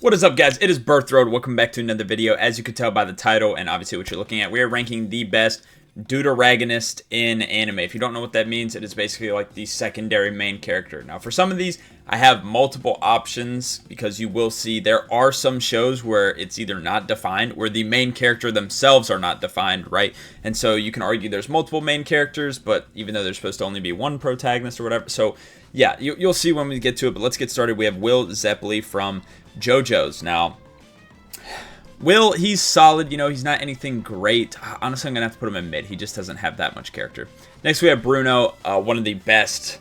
What is up, guys? It is Birth Road. Welcome back to another video. As you could tell by the title and obviously what you're looking at, we are ranking the best Deuteragonist in anime. If you don't know what that means, it is basically like the secondary main character. Now, for some of these, I have multiple options because you will see there are some shows where it's either not defined, where the main character themselves are not defined, right? And so you can argue there's multiple main characters, but even though there's supposed to only be one protagonist or whatever. So, yeah, you'll see when we get to it, but let's get started. We have Will Zeppeli from JoJo's. Now, Will, he's solid, you know, he's not anything great. Honestly, I'm going to have to put him in mid. He just doesn't have that much character. Next, we have Bruno, one of the best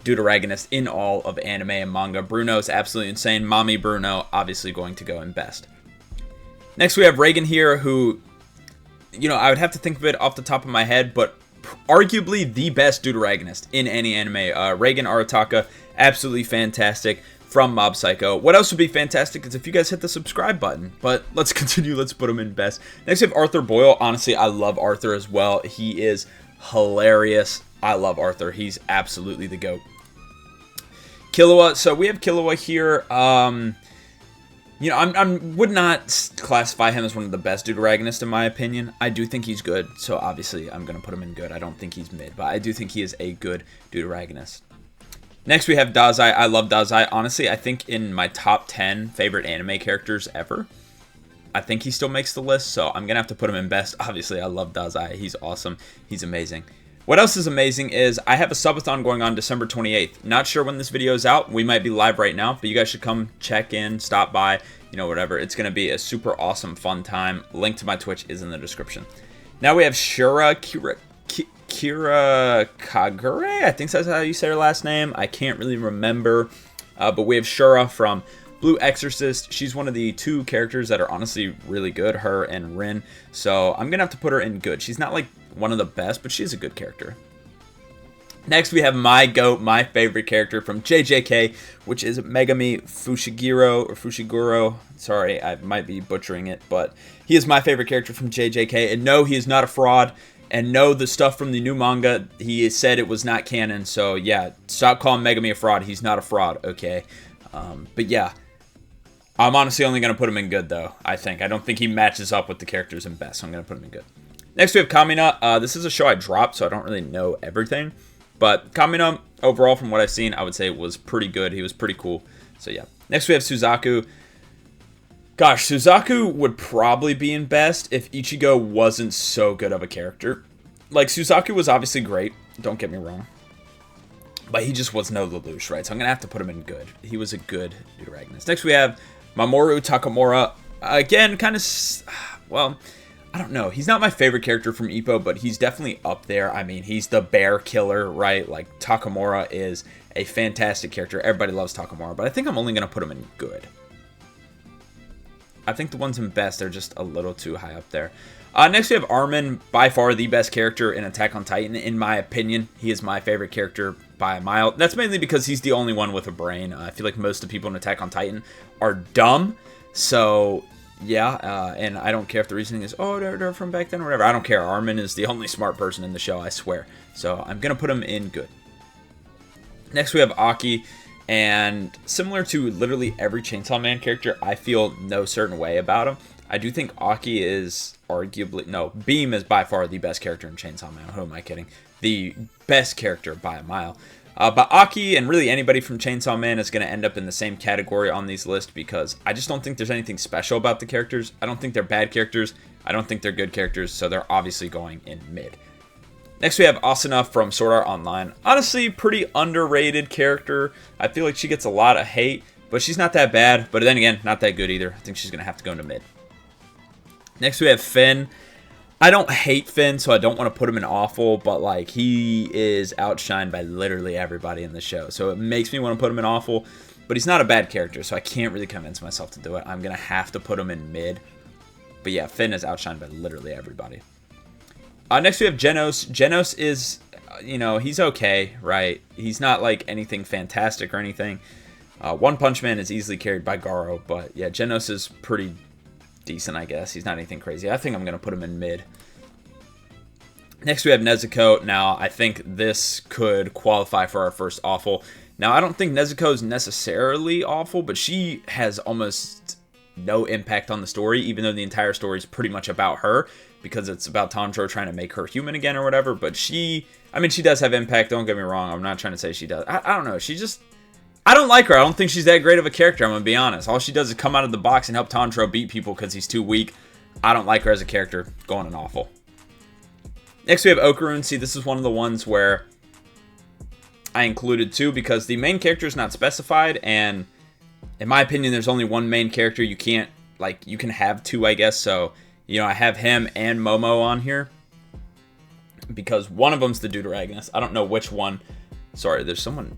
Deuteragonists in all of anime and manga. Bruno's absolutely insane. Mommy Bruno, obviously going to go in best. Next, we have Reagan here, who, you know, I would have to think of it off the top of my head, but arguably the best Deuteragonist in any anime. Reagan Arataka, absolutely fantastic. From Mob Psycho. What else would be fantastic is if you guys hit the subscribe button. But let's continue. Let's put him in best. Next, we have Arthur Boyle. Honestly, I love Arthur as well. He is hilarious. I love Arthur. He's absolutely the GOAT. Killua. So we have Killua here. You know, I would not classify him as one of the best Deuteragonists in my opinion. I do think he's good. So obviously, I'm going to put him in good. I don't think he's mid. But I do think he is a good Deuteragonist. Next, we have Dazai. I love Dazai. Honestly, I think in my top 10 favorite anime characters ever, I think he still makes the list, so I'm going to have to put him in best. Obviously, I love Dazai. He's awesome. He's amazing. What else is amazing is I have a subathon going on December 28th. Not sure when this video is out. We might be live right now, but you guys should come check in, stop by, you know, whatever. It's going to be a super awesome, fun time. Link to my Twitch is in the description. Now we have Kira Kagure, I think that's how you say her last name. I can't really remember. But we have Shura from Blue Exorcist. She's one of the two characters that are honestly really good, her and Rin. So I'm going to have to put her in good. She's not like one of the best, but she's a good character. Next, we have my GOAT, my favorite character from JJK, which is Megami Fushiguro. Sorry, I might be butchering it, but he is my favorite character from JJK. And no, he is not a fraud. And no, the stuff from the new manga, he said it was not canon. So, yeah, stop calling Megami a fraud. He's not a fraud, okay? But, yeah, I'm honestly only going to put him in good, though, I think. I don't think he matches up with the characters in best, so I'm going to put him in good. Next, we have Kamina. This is a show I dropped, so I don't really know everything. But Kamina, overall, from what I've seen, I would say was pretty good. He was pretty cool. So, yeah. Next, we have Suzaku. Gosh, Suzaku would probably be in best if Ichigo wasn't so good of a character. Like, Suzaku was obviously great, don't get me wrong. But he just was no Lelouch, right? So I'm going to have to put him in good. He was a good Deuteragonist. Next, we have Mamoru Takamura. Again, kind of, well, I don't know. He's not my favorite character from Ippo, but he's definitely up there. I mean, he's the bear killer, right? Like, Takamura is a fantastic character. Everybody loves Takamura, but I think I'm only going to put him in good. I think the ones in best are just a little too high up there. Next, we have Armin, by far the best character in Attack on Titan, in my opinion. He is my favorite character by a mile. That's mainly because he's the only one with a brain. I feel like most of the people in Attack on Titan are dumb. So, yeah, and I don't care if the reasoning is, oh, they're from back then or whatever. I don't care. Armin is the only smart person in the show, I swear. So, I'm going to put him in good. Next, we have Aki. And similar to literally every Chainsaw Man character, I feel no certain way about him. I do think Aki is arguably... No, Beam is by far the best character in Chainsaw Man. Who am I kidding? The best character by a mile. But Aki and really anybody from Chainsaw Man is going to end up in the same category on these lists because I just don't think there's anything special about the characters. I don't think they're bad characters. I don't think they're good characters, so they're obviously going in mid. Next, we have Asuna from Sword Art Online. Honestly, pretty underrated character. I feel like she gets a lot of hate, but she's not that bad. But then again, not that good either. I think she's going to have to go into mid. Next, we have Finn. I don't hate Finn, so I don't want to put him in awful, but like he is outshined by literally everybody in the show. So it makes me want to put him in awful, but he's not a bad character, so I can't really convince myself to do it. I'm going to have to put him in mid. But yeah, Finn is outshined by literally everybody. Next, we have Genos. Genos is, you know, he's okay, right? He's not, like, anything fantastic or anything. One Punch Man is easily carried by Garo, but, yeah, Genos is pretty decent, I guess. He's not anything crazy. I think I'm going to put him in mid. Next, we have Nezuko. Now, I think this could qualify for our first awful. Now, I don't think Nezuko is necessarily awful, but she has almost no impact on the story, even though the entire story is pretty much about her, because it's about Tanjiro trying to make her human again or whatever. But she does have impact, don't get me wrong. I'm not trying to say she does. I don't know. I don't like her. I don't think she's that great of a character, I'm going to be honest. All she does is come out of the box and help Tanjiro beat people because he's too weak. I don't like her as a character. Going an awful. Next, we have Okarun. See, this is one of the ones where I included two because the main character is not specified, and in my opinion, there's only one main character. You can't, you can have two, I guess. So, I have him and Momo on here because one of them's the Deuteragonist. I don't know which one. Sorry, there's someone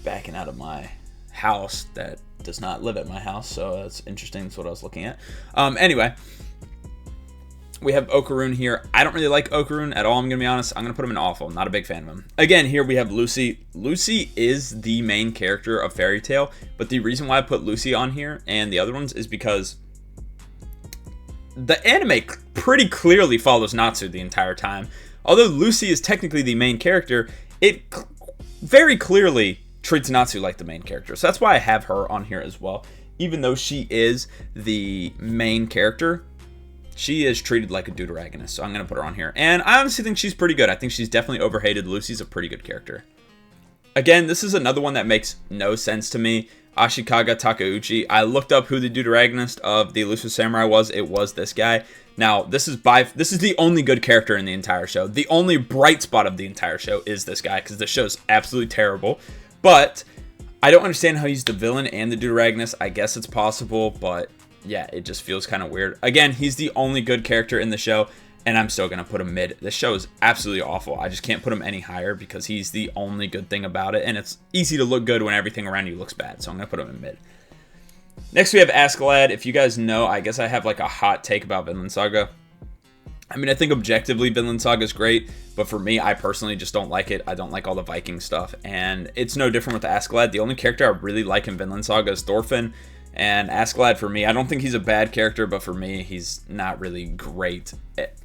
backing out of my house that does not live at my house, so that's interesting. That's what I was looking at. Anyway, we have Okarun here. I don't really like Okarun at all, I'm going to be honest. I'm going to put him in awful. Not a big fan of him. Again, here we have Lucy. Lucy is the main character of Fairy Tail, but the reason why I put Lucy on here and the other ones is because the anime pretty clearly follows Natsu the entire time. Although Lucy is technically the main character, it very clearly treats Natsu like the main character. So that's why I have her on here as well. Even though she is the main character, she is treated like a Deuteragonist, so I'm going to put her on here. And I honestly think she's pretty good. I think she's definitely overhated. Lucy's a pretty good character. Again, this is another one that makes no sense to me. Ashikaga Takeuchi. I looked up who the Deuteragonist of the Elusive Samurai was. It was this guy. Now, this is the only good character in the entire show. The only bright spot of the entire show is this guy, because the show's absolutely terrible. But I don't understand how he's the villain and the Deuteragonist. I guess it's possible, but yeah, it just feels kind of weird. Again, he's the only good character in the show, and I'm still going to put him mid. This show is absolutely awful. I just can't put him any higher because he's the only good thing about it, and it's easy to look good when everything around you looks bad, so I'm going to put him in mid. Next, we have Askeladd. If you guys know, I guess I have like a hot take about Vinland Saga. I mean, I think objectively Vinland Saga is great, but for me, I personally just don't like it. I don't like all the Viking stuff, and it's no different with Askeladd. The only character I really like in Vinland Saga is Thorfinn, and Askeladd, for me, I don't think he's a bad character, but for me, he's not really great,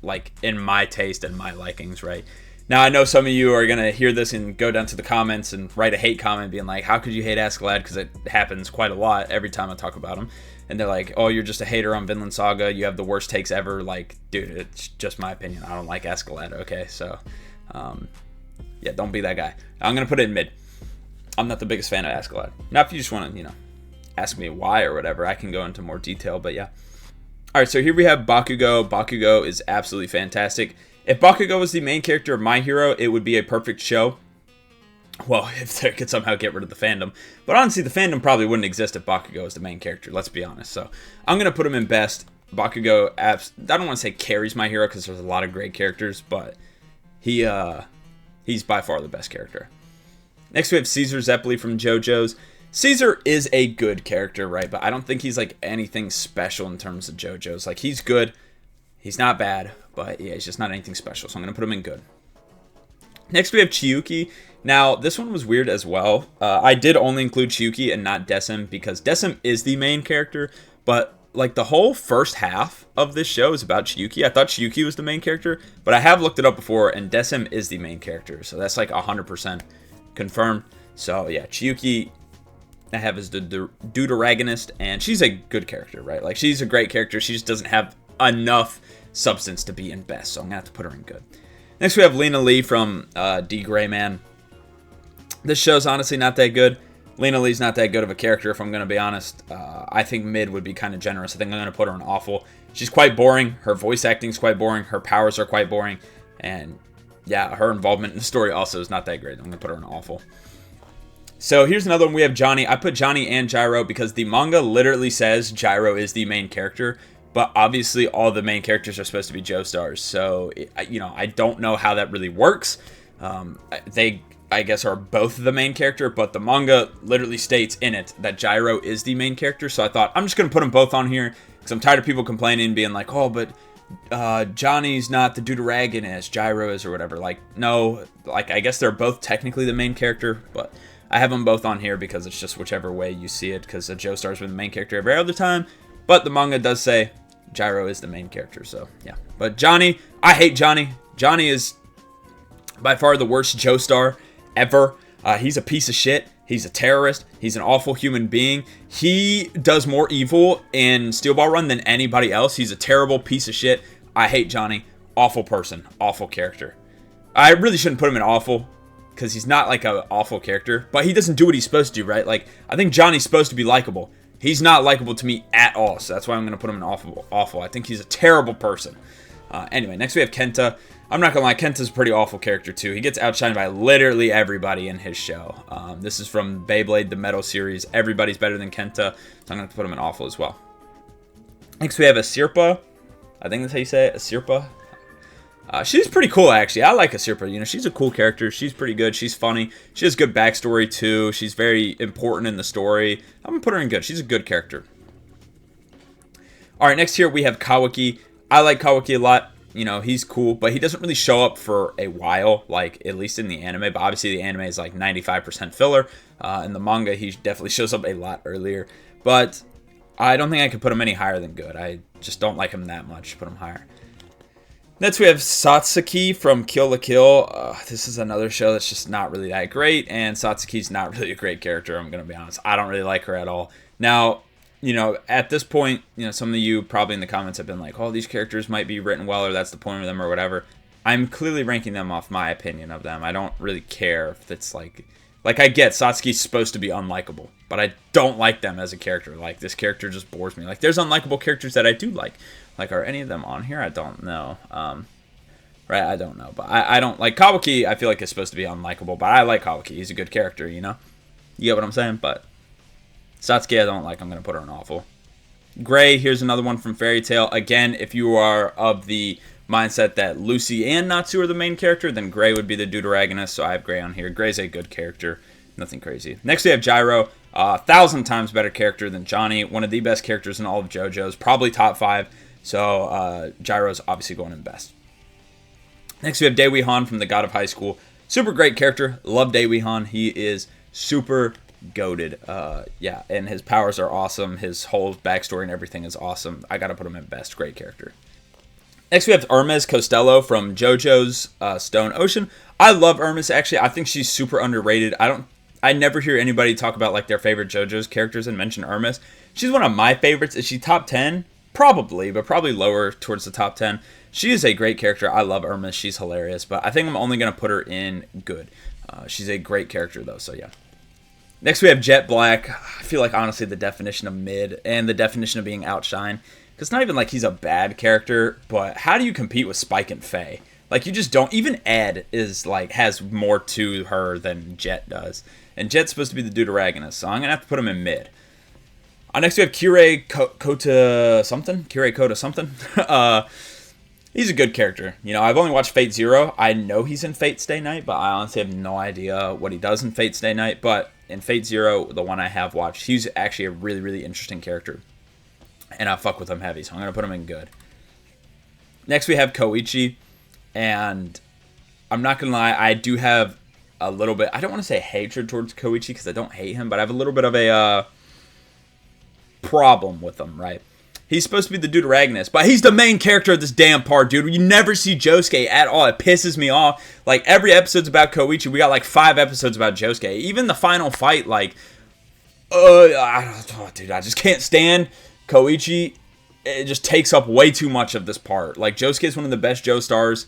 like, in my taste and my likings, right? Now, I know some of you are going to hear this and go down to the comments and write a hate comment being like, how could you hate Askeladd? Because it happens quite a lot every time I talk about him. And they're like, oh, you're just a hater on Vinland Saga. You have the worst takes ever. Like, dude, it's just my opinion. I don't like Askeladd, okay? So, yeah, don't be that guy. I'm going to put it in mid. I'm not the biggest fan of Askeladd. Now, if you just want to, ask me why or whatever, I can go into more detail, but yeah. All right, so here we have Bakugo. Bakugo is absolutely fantastic. If Bakugo was the main character of My Hero, it would be a perfect show. Well, if they could somehow get rid of the fandom. But honestly, the fandom probably wouldn't exist if Bakugo was the main character, let's be honest. So I'm going to put him in best. Bakugo, I don't want to say carries My Hero because there's a lot of great characters, but he's by far the best character. Next, we have Caesar Zeppeli from JoJo's. Caesar is a good character, right? But I don't think he's like anything special in terms of JoJo's. Like, he's good. He's not bad, but yeah, he's just not anything special. So I'm going to put him in good. Next, we have Chiyuki. Now, this one was weird as well. I did only include Chiyuki and not Decim because Decim is the main character. But like the whole first half of this show is about Chiyuki. I thought Chiyuki was the main character, but I have looked it up before, and Decim is the main character. So that's like 100% confirmed. So yeah, Chiyuki I have as the Deuteragonist, and she's a good character, right? Like, she's a great character. She just doesn't have enough substance to be in best, so I'm gonna have to put her in good. Next, we have Lena Lee from D. Gray Man. This show's honestly not that good. Lena Lee's not that good of a character, if I'm gonna be honest. I think mid would be kind of generous. I think I'm gonna put her in awful. She's quite boring. Her voice acting's quite boring. Her powers are quite boring, and yeah, her involvement in the story also is not that great. I'm gonna put her in awful. So here's another one. We have Johnny. I put Johnny and Gyro because the manga literally says Gyro is the main character, but obviously all the main characters are supposed to be Joestars. So, I don't know how that really works. They, I guess, are both the main character, but the manga literally states in it that Gyro is the main character. So I thought, I'm just going to put them both on here because I'm tired of people complaining, being like, oh, but Johnny's not the Deuteragonist, Gyro is or whatever. Like, no, like, I guess they're both technically the main character, but I have them both on here because it's just whichever way you see it, because the Joestars were the main character every other time, but the manga does say Gyro is the main character, so yeah. But Johnny, I hate Johnny. Johnny is by far the worst Joestar ever. He's a piece of shit. He's a terrorist. He's an awful human being. He does more evil in Steel Ball Run than anybody else. He's a terrible piece of shit. I hate Johnny. Awful person. Awful character. I really shouldn't put him in awful, because he's not like an awful character, but he doesn't do what he's supposed to do, right? Like, I think Johnny's supposed to be likable. He's not likable to me at all, so that's why I'm going to put him in awful. I think he's a terrible person. Anyway, next we have Kenta. I'm not going to lie, Kenta's a pretty awful character too. He gets outshined by literally everybody in his show. This is from Beyblade, the Metal series. Everybody's better than Kenta, so I'm going to put him in awful as well. Next we have Asirpa. I think that's how you say it, Asirpa. She's pretty cool, actually. I like Asirpa. You know, she's a cool character. She's pretty good. She's funny. She has good backstory, too. She's very important in the story. I'm going to put her in good. She's a good character. All right, next here we have Kawaki. I like Kawaki a lot. You know, he's cool, but he doesn't really show up for a while, like, at least in the anime. But obviously, the anime is like 95% filler. In the manga, he definitely shows up a lot earlier. But I don't think I could put him any higher than good. I just don't like him that much. Put him higher. Next, we have Satsuki from Kill la Kill. This is another show that's just not really that great, and Satsuki's not really a great character, I'm going to be honest. I don't really like her at all. Now, you know, at this point, you know, some of you probably in the comments have been like, oh, these characters might be written well, or that's the point of them, or whatever. I'm clearly ranking them off my opinion of them. I don't really care if it's like I get Satsuki's supposed to be unlikable, but I don't like them as a character. Like, this character just bores me. Like, there's unlikable characters that I do like. Like, are any of them on here? I don't know. Right, I don't know. But I don't like Kawaki. I feel like it's supposed to be unlikable, but I like Kawaki. He's a good character, you know? You get what I'm saying? But Satsuki, I don't like. I'm going to put her in awful. Gray, here's another one from Fairy Tail. Again, if you are of the mindset that Lucy and Natsu are the main character, then Gray would be the Deuteragonist, so I have Gray on here. Gray's a good character. Nothing crazy. Next, we have Gyro. 1,000 times better character than Johnny. One of the best characters in all of JoJo's. Probably top 5. So, Gyro's obviously going in best. Next, we have Daewoo Han from The God of High School. Super great character. Love Daewoo Han. He is super goated. Yeah, and his powers are awesome. His whole backstory and everything is awesome. I gotta put him in best. Great character. Next, we have Hermes Costello from JoJo's Stone Ocean. I love Hermes, actually. I think she's super underrated. I never hear anybody talk about, like, their favorite JoJo's characters and mention Hermes. She's one of my favorites. Is she top 10? Probably, but probably lower towards the top 10. She is a great character. I love Hermes. She's hilarious, but I think I'm only going to put her in good. She's a great character, though, so yeah. Next, we have Jet Black. I feel like, honestly, the definition of mid and the definition of being outshined. Because it's not even like he's a bad character, but how do you compete with Spike and Faye? Like, you just don't. Even Ed is, like, has more to her than Jet does. And Jet's supposed to be the Deuteragonist, so I'm going to have to put him in mid. Next, we have Kirei Kota something. Kirei Kota something. He's a good character. You know, I've only watched Fate Zero. I know he's in Fate Stay Night, but I honestly have no idea what he does in Fate Stay Night. But in Fate Zero, the one I have watched, he's actually a really, really interesting character. And I fuck with him heavy, so I'm going to put him in good. Next, we have Koichi. And I'm not going to lie, I do have a little bit, I don't want to say hatred towards Koichi because I don't hate him, but I have a little bit of a problem with him, right? He's supposed to be the Deuteragonist, but he's the main character of this damn part, dude. You never see Josuke at all. It pisses me off. Like, every episode's about Koichi. We got like 5 episodes about Josuke. Even the final fight, like, dude, I just can't stand Koichi. It just takes up way too much of this part. Like, Josuke is one of the best Joestars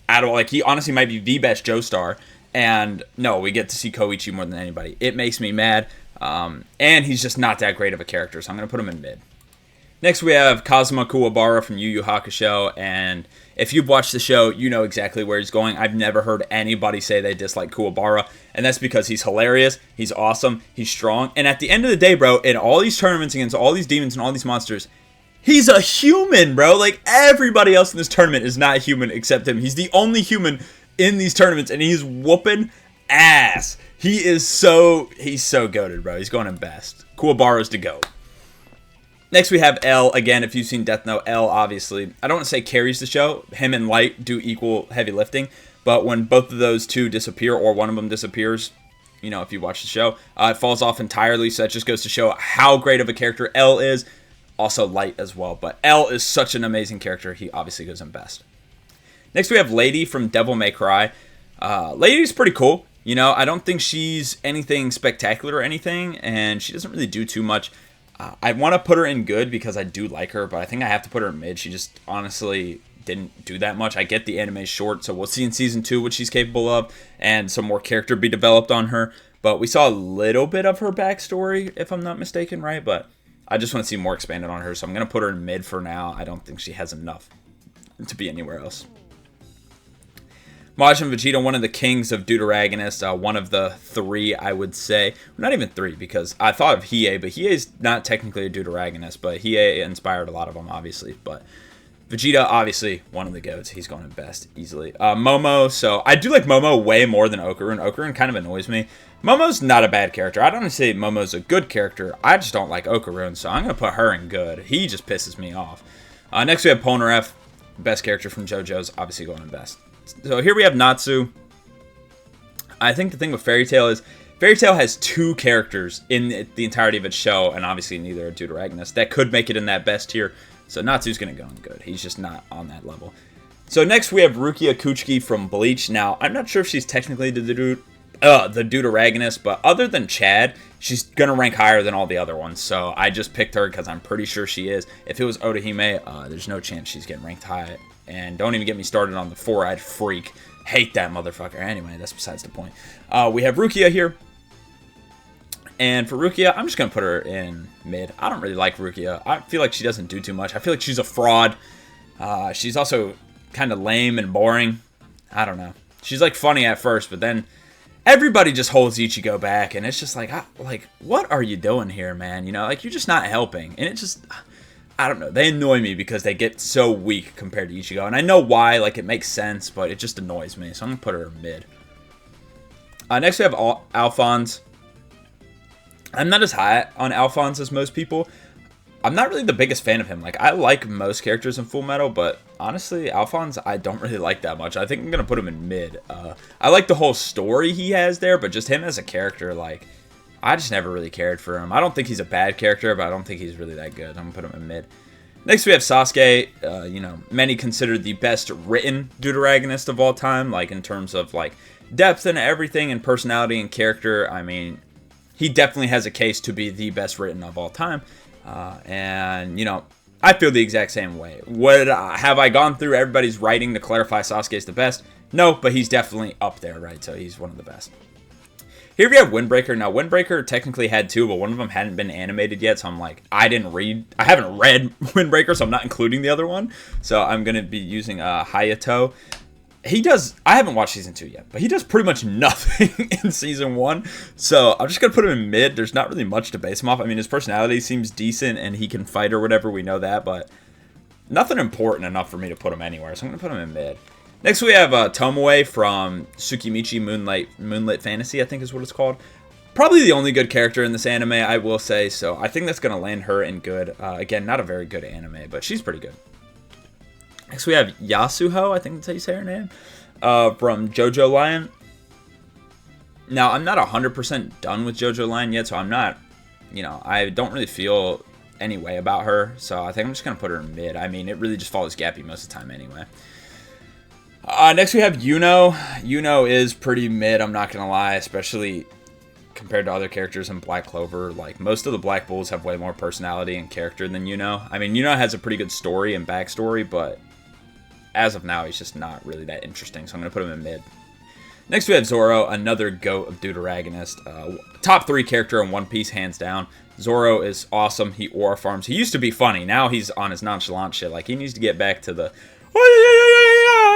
at all. Like, he honestly might be the best Joestar. And no, we get to see Koichi more than anybody. It makes me mad. And he's just not that great of a character, so I'm going to put him in mid. Next, we have Kazuma Kuwabara from Yu Yu Hakusho, and if you've watched the show, you know exactly where he's going. I've never heard anybody say they dislike Kuwabara, and that's because he's hilarious, he's awesome, he's strong, and at the end of the day, bro, in all these tournaments against all these demons and all these monsters, he's a human, bro. Like, everybody else in this tournament is not human except him. He's the only human in these tournaments, and he's whooping ass. He's so goated, bro. He's going in best. Kuwabara's the GOAT. Next, we have L. Again, if you've seen Death Note, L, obviously, I don't want to say carries the show. Him and Light do equal heavy lifting. But when both of those two disappear, or one of them disappears, you know, if you watch the show, it falls off entirely. So that just goes to show how great of a character L is. Also Light as well. But L is such an amazing character. He obviously goes in best. Next, we have Lady from Devil May Cry. Lady's pretty cool. You know, I don't think she's anything spectacular or anything, and she doesn't really do too much. I want to put her in good because I do like her, but I think I have to put her in mid. She just honestly didn't do that much. I get the anime short, so we'll see in season 2 what she's capable of, and some more character be developed on her. But we saw a little bit of her backstory, if I'm not mistaken, right? But I just want to see more expanded on her, so I'm going to put her in mid for now. I don't think she has enough to be anywhere else. Majin Vegeta, one of the kings of Deuteragonist, one of the 3, I would say. Not even 3, because I thought of Hiei, but Hiei's not technically a Deuteragonist, but Hiei inspired a lot of them, obviously. But Vegeta, obviously, one of the GOATs. He's going in best, easily. Momo, so I do like Momo way more than Okarun. Okarun kind of annoys me. Momo's not a bad character. I don't say Momo's a good character. I just don't like Okarun, so I'm going to put her in good. He just pisses me off. Next, we have Polnareff, best character from JoJo's, obviously going in best. So here we have Natsu. I think the thing with Fairy Tail is Fairy Tail has 2 characters in the entirety of its show, and obviously neither are Deuteragonist, that could make it in that best tier. So Natsu's going to go in good. He's just not on that level. So next we have Rukia Kuchiki from Bleach. Now, I'm not sure if she's technically the Deuteragonist, but other than Chad, she's going to rank higher than all the other ones. So I just picked her because I'm pretty sure she is. If it was Odahime, there's no chance she's getting ranked high. And don't even get me started on the 4-eyed freak. Hate that motherfucker. Anyway, that's besides the point. We have Rukia here. And for Rukia, I'm just going to put her in mid. I don't really like Rukia. I feel like she doesn't do too much. I feel like she's a fraud. She's also kind of lame and boring. I don't know. She's like funny at first, but then everybody just holds Ichigo back. And it's just like, what are you doing here, man? You know, like you're just not helping. And it just... I don't know. They annoy me because they get so weak compared to Ichigo. And I know why. Like, it makes sense, but it just annoys me. So I'm going to put her in mid. Next, we have Alphonse. I'm not as high on Alphonse as most people. I'm not really the biggest fan of him. Like, I like most characters in Full Metal, but honestly, Alphonse, I don't really like that much. I think I'm going to put him in mid. I like the whole story he has there, but just him as a character, like... I just never really cared for him. I don't think he's a bad character, but I don't think he's really that good. I'm going to put him in mid. Next, we have Sasuke. You know, many consider the best written Deuteragonist of all time, like in terms of like depth and everything and personality and character. I mean, he definitely has a case to be the best written of all time. And, you know, I feel the exact same way. Have I gone through everybody's writing to clarify Sasuke is the best? No, but he's definitely up there, right? So he's one of the best. Here we have Windbreaker. Now, Windbreaker technically had 2, but one of them hadn't been animated yet, so I'm like, I haven't read Windbreaker, so I'm not including the other one. So I'm going to be using Hayato. I haven't watched Season 2 yet, but he does pretty much nothing in Season 1. So I'm just going to put him in mid. There's not really much to base him off. I mean, his personality seems decent, and he can fight or whatever. We know that, but nothing important enough for me to put him anywhere. So I'm going to put him in mid. Next, we have Tomoe from Tsukimichi Moonlit Fantasy, I think is what it's called. Probably the only good character in this anime, I will say, so I think that's going to land her in good. Again, not a very good anime, but she's pretty good. Next, we have Yasuho, I think that's how you say her name, from JoJo Lion. Now, I'm not 100% done with JoJo Lion yet, so I'm not, you know, I don't really feel any way about her, so I think I'm just going to put her in mid. I mean, it really just follows Gappy most of the time anyway. Next we have Yuno. Yuno is pretty mid, I'm not going to lie, especially compared to other characters in Black Clover. Like, most of the Black Bulls have way more personality and character than Yuno. I mean, Yuno has a pretty good story and backstory, but as of now, he's just not really that interesting, so I'm going to put him in mid. Next we have Zoro, another GOAT of Deuteragonist. Top 3 character in One Piece, hands down. Zoro is awesome. He aura farms. He used to be funny. Now he's on his nonchalant shit. Like, he needs to get back to the...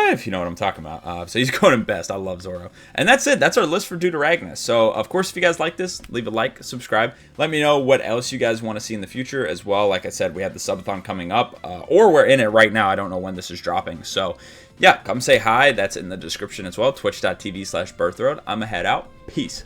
if you know what I'm talking about. So he's going in best. I love Zoro. And that's it. That's our list for Deuteragonist. So, of course, if you guys like this, leave a like, subscribe. Let me know what else you guys want to see in the future as well. Like I said, we have the subathon coming up. Or we're in it right now. I don't know when this is dropping. So, yeah, come say hi. That's in the description as well. Twitch.tv/birthroad. I'm going to head out. Peace.